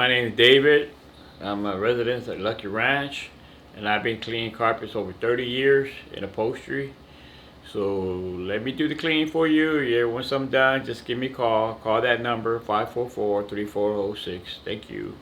My name is David. I'm a resident at Luckey Ranch, and I've been cleaning carpets over 30 years in upholstery. So let me do the cleaning for you. Yeah, once I'm done, just give me a call. Call that number 544-3406. Thank you.